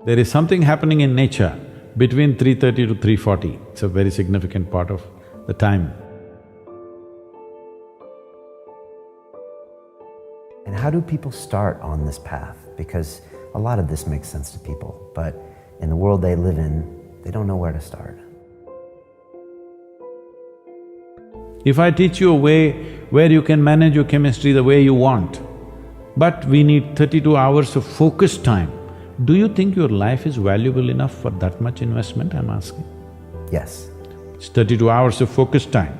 There is something happening in nature between 3:30 to 3:40. It's a very significant part of the time. And how do people start on this path? Because a lot of this makes sense to people, but in the world they live in, they don't know where to start. If I teach you a way where you can manage your chemistry the way you want, but we need 32 hours of focused time, do you think your life is valuable enough for that much investment, I'm asking? Yes. It's 32 hours of focused time.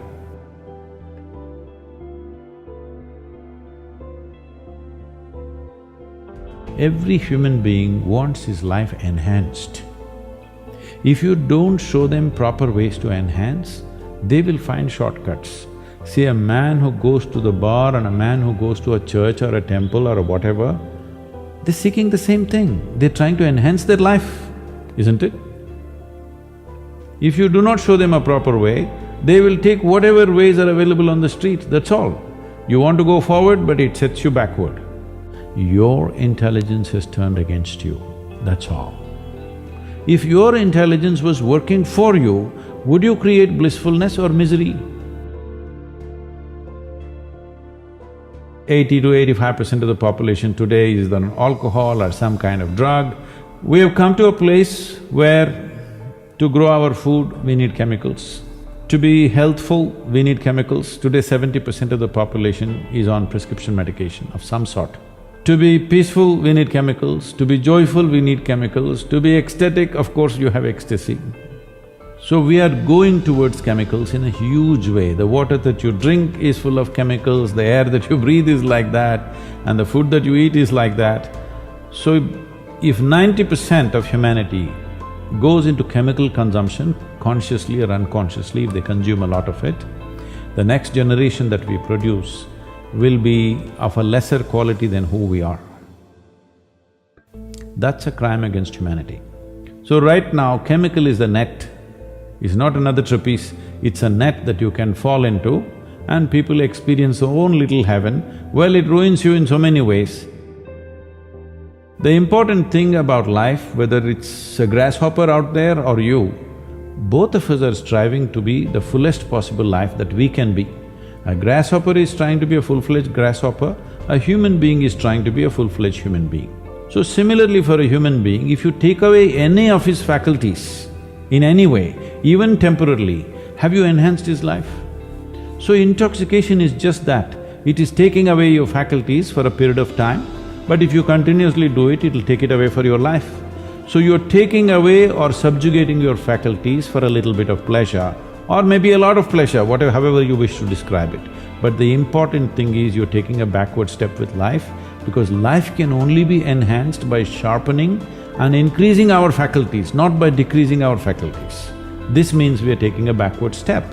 Every human being wants his life enhanced. If you don't show them proper ways to enhance, they will find shortcuts. See, a man who goes to the bar and a man who goes to a church or a temple or a whatever, they're seeking the same thing. They're trying to enhance their life, isn't it? If you do not show them a proper way, they will take whatever ways are available on the street, that's all. You want to go forward, but it sets you backward. Your intelligence has turned against you, that's all. If your intelligence was working for you, would you create blissfulness or misery? 80 to 85% of the population today is on alcohol or some kind of drug. We have come to a place where to grow our food, we need chemicals. To be healthful, we need chemicals. Today 70% of the population is on prescription medication of some sort. To be peaceful, we need chemicals. To be joyful, we need chemicals. To be ecstatic, of course you have ecstasy. So we are going towards chemicals in a huge way. The water that you drink is full of chemicals, the air that you breathe is like that, and the food that you eat is like that. So if 90% of humanity goes into chemical consumption, consciously or unconsciously, if they consume a lot of it, the next generation that we produce will be of a lesser quality than who we are. That's a crime against humanity. So right now, chemical is the net. It's not another trapeze, it's a net that you can fall into and people experience their own little heaven. Well, it ruins you in so many ways. The important thing about life, whether it's a grasshopper out there or you, both of us are striving to be the fullest possible life that we can be. A grasshopper is trying to be a full-fledged grasshopper, a human being is trying to be a full-fledged human being. So similarly for a human being, if you take away any of his faculties in any way, even temporarily, have you enhanced his life? So intoxication is just that, it is taking away your faculties for a period of time, but if you continuously do it, it'll take it away for your life. So you're taking away or subjugating your faculties for a little bit of pleasure, or maybe a lot of pleasure, whatever… however you wish to describe it. But the important thing is you're taking a backward step with life, because life can only be enhanced by sharpening and increasing our faculties, not by decreasing our faculties. This means we are taking a backward step,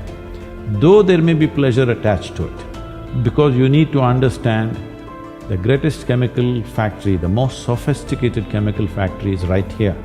though there may be pleasure attached to it, because you need to understand the greatest chemical factory, the most sophisticated chemical factory is right here.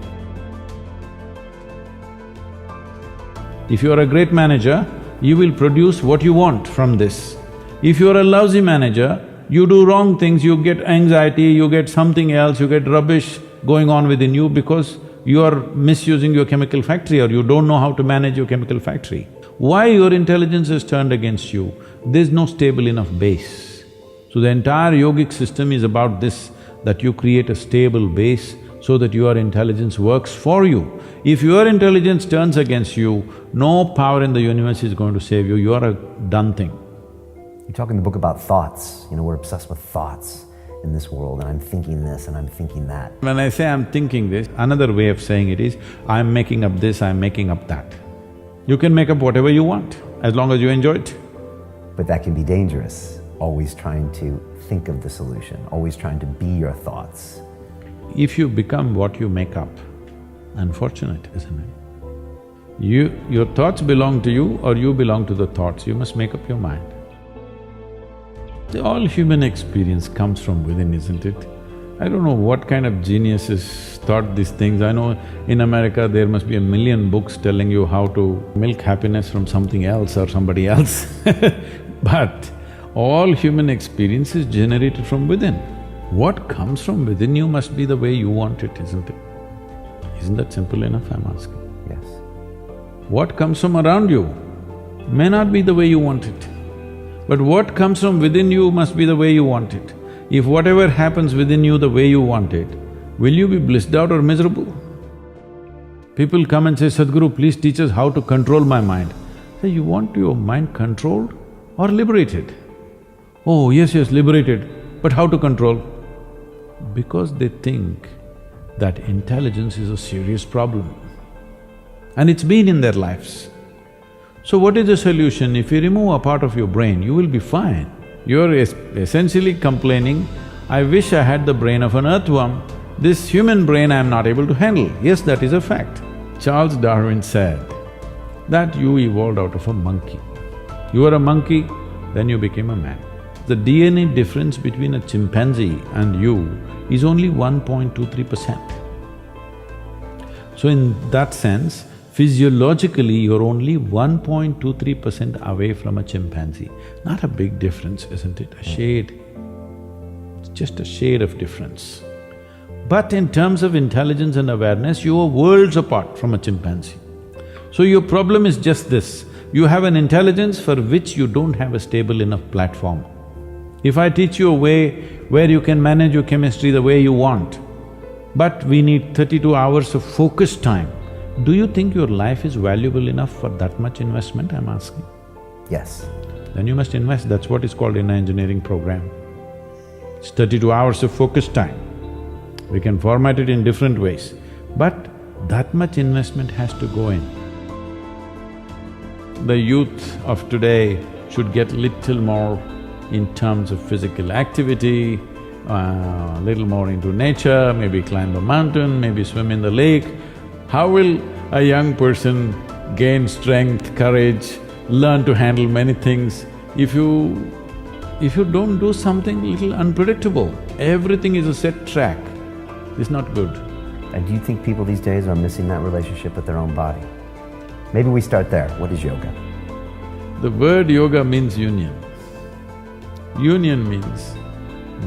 If you are a great manager, you will produce what you want from this. If you are a lousy manager, you do wrong things, you get anxiety, you get something else, you get rubbish going on within you because you are misusing your chemical factory or you don't know how to manage your chemical factory. Why your intelligence is turned against you? There's no stable enough base. So the entire yogic system is about this, that you create a stable base so that your intelligence works for you. If your intelligence turns against you, no power in the universe is going to save you, you are a done thing. You talk in the book about thoughts, we're obsessed with thoughts in this world, and I'm thinking this and I'm thinking that. When I say I'm thinking this, another way of saying it is, I'm making up this, I'm making up that. You can make up whatever you want, as long as you enjoy it. But that can be dangerous, always trying to think of the solution, always trying to be your thoughts. If you become what you make up, unfortunate, isn't it? Your thoughts belong to you or you belong to the thoughts, you must make up your mind. All human experience comes from within, isn't it? I don't know what kind of geniuses thought these things. I know in America there must be 1,000,000 books telling you how to milk happiness from something else or somebody else but all human experience is generated from within. What comes from within you must be the way you want it, isn't it? Isn't that simple enough, I'm asking? Yes. What comes from around you may not be the way you want it, but what comes from within you must be the way you want it. If whatever happens within you the way you want it, will you be blissed out or miserable? People come and say, Sadhguru, please teach us how to control my mind. Say, you want your mind controlled or liberated? Oh, yes, liberated, but how to control? Because they think that intelligence is a serious problem. And it's been in their lives. So what is the solution? If you remove a part of your brain, you will be fine. You're essentially complaining, I wish I had the brain of an earthworm, this human brain I'm not able to handle. Yes, that is a fact. Charles Darwin said that you evolved out of a monkey. You were a monkey, then you became a man. The DNA difference between a chimpanzee and you is only 1.23%. So in that sense, physiologically you're only 1.23% away from a chimpanzee. Not a big difference, isn't it? A shade. It's just a shade of difference. But in terms of intelligence and awareness, you are worlds apart from a chimpanzee. So your problem is just this, you have an intelligence for which you don't have a stable enough platform. If I teach you a way where you can manage your chemistry the way you want, but we need 32 hours of focused time, do you think your life is valuable enough for that much investment, I'm asking? Yes. Then you must invest, that's what is called inner engineering program. It's 32 hours of focused time. We can format it in different ways, but that much investment has to go in. The youth of today should get little more in terms of physical activity, little more into nature, maybe climb a mountain, maybe swim in the lake. How will a young person gain strength, courage, learn to handle many things if you don't do something little unpredictable? Everything is a set track. It's not good. And do you think people these days are missing that relationship with their own body? Maybe we start there. What is yoga? The word yoga means union. Union means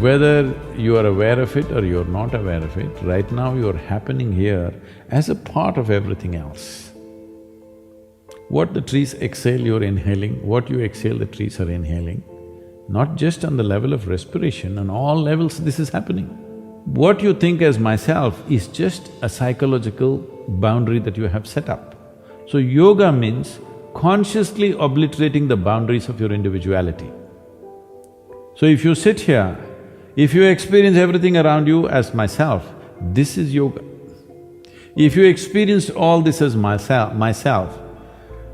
whether you are aware of it or you're not aware of it, right now you're happening here as a part of everything else. What the trees exhale, you're inhaling, what you exhale, the trees are inhaling. Not just on the level of respiration, on all levels this is happening. What you think as myself is just a psychological boundary that you have set up. So yoga means consciously obliterating the boundaries of your individuality. So if you sit here, if you experience everything around you as myself, this is yoga. If you experienced all this as myself,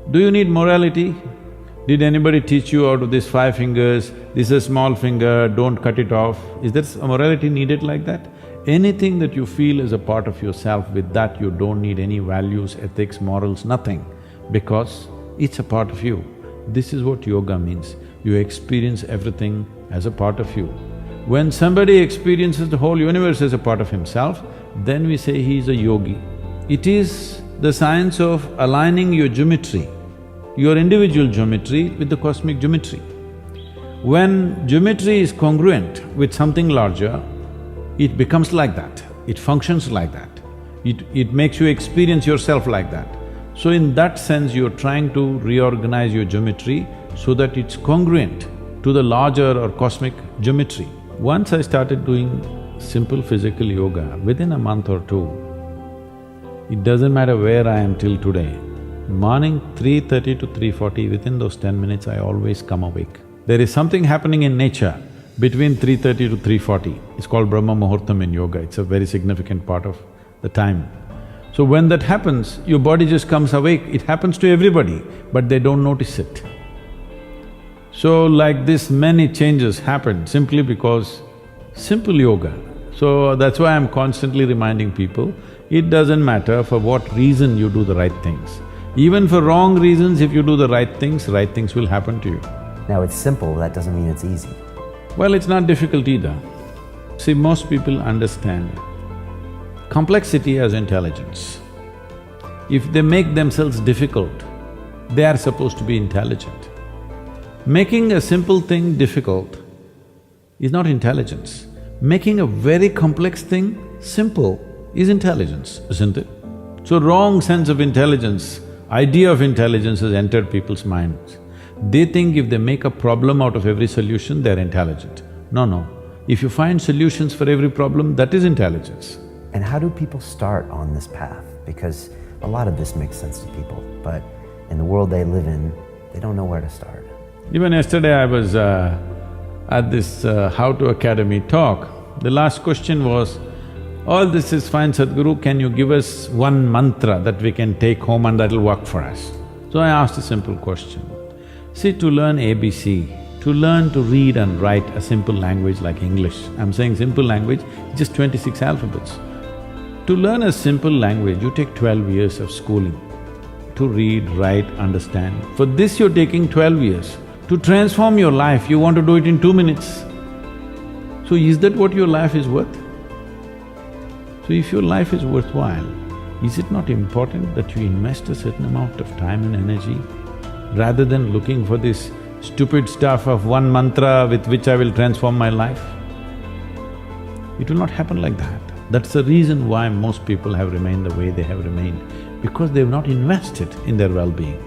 do you need morality? Did anybody teach you out of these 5 fingers, this is a small finger, don't cut it off? Is there a morality needed like that? Anything that you feel is a part of yourself, with that you don't need any values, ethics, morals, nothing, because it's a part of you. This is what yoga means. You experience everything as a part of you. When somebody experiences the whole universe as a part of himself, then we say he is a yogi. It is the science of aligning your geometry, your individual geometry with the cosmic geometry. When geometry is congruent with something larger, it becomes like that, it functions like that, it makes you experience yourself like that. So in that sense, you're trying to reorganize your geometry so that it's congruent to the larger or cosmic geometry. Once I started doing simple physical yoga, within a month or two, it doesn't matter where I am till today, morning 3:30 to 3:40, within those 10 minutes I always come awake. There is something happening in nature between 3:30 to 3:40. It's called Brahma Muhurtam in yoga, it's a very significant part of the time. So when that happens, your body just comes awake. It happens to everybody, but they don't notice it. So like this, many changes happen simply because simple yoga. So that's why I'm constantly reminding people, it doesn't matter for what reason you do the right things. Even for wrong reasons, if you do the right things will happen to you. Now it's simple, that doesn't mean it's easy. Well, it's not difficult either. See, most people understand complexity as intelligence. If they make themselves difficult, they are supposed to be intelligent. Making a simple thing difficult is not intelligence. Making a very complex thing simple is intelligence, isn't it? So wrong sense of intelligence, idea of intelligence has entered people's minds. They think if they make a problem out of every solution, they're intelligent. No, no. If you find solutions for every problem, that is intelligence. And how do people start on this path? Because a lot of this makes sense to people, but in the world they live in, they don't know where to start. Even yesterday I was at this How to Academy talk. The last question was, all this is fine, Sadhguru, can you give us one mantra that we can take home and that'll work for us? So I asked a simple question. See, to learn ABC, to learn to read and write a simple language like English, I'm saying simple language, just 26 alphabets. To learn a simple language, you take 12 years of schooling. To read, write, understand. For this you're taking 12 years. To transform your life, you want to do it in 2 minutes. So is that what your life is worth? So if your life is worthwhile, is it not important that you invest a certain amount of time and energy rather than looking for this stupid stuff of one mantra with which I will transform my life? It will not happen like that. That's the reason why most people have remained the way they have remained, because they've not invested in their well-being.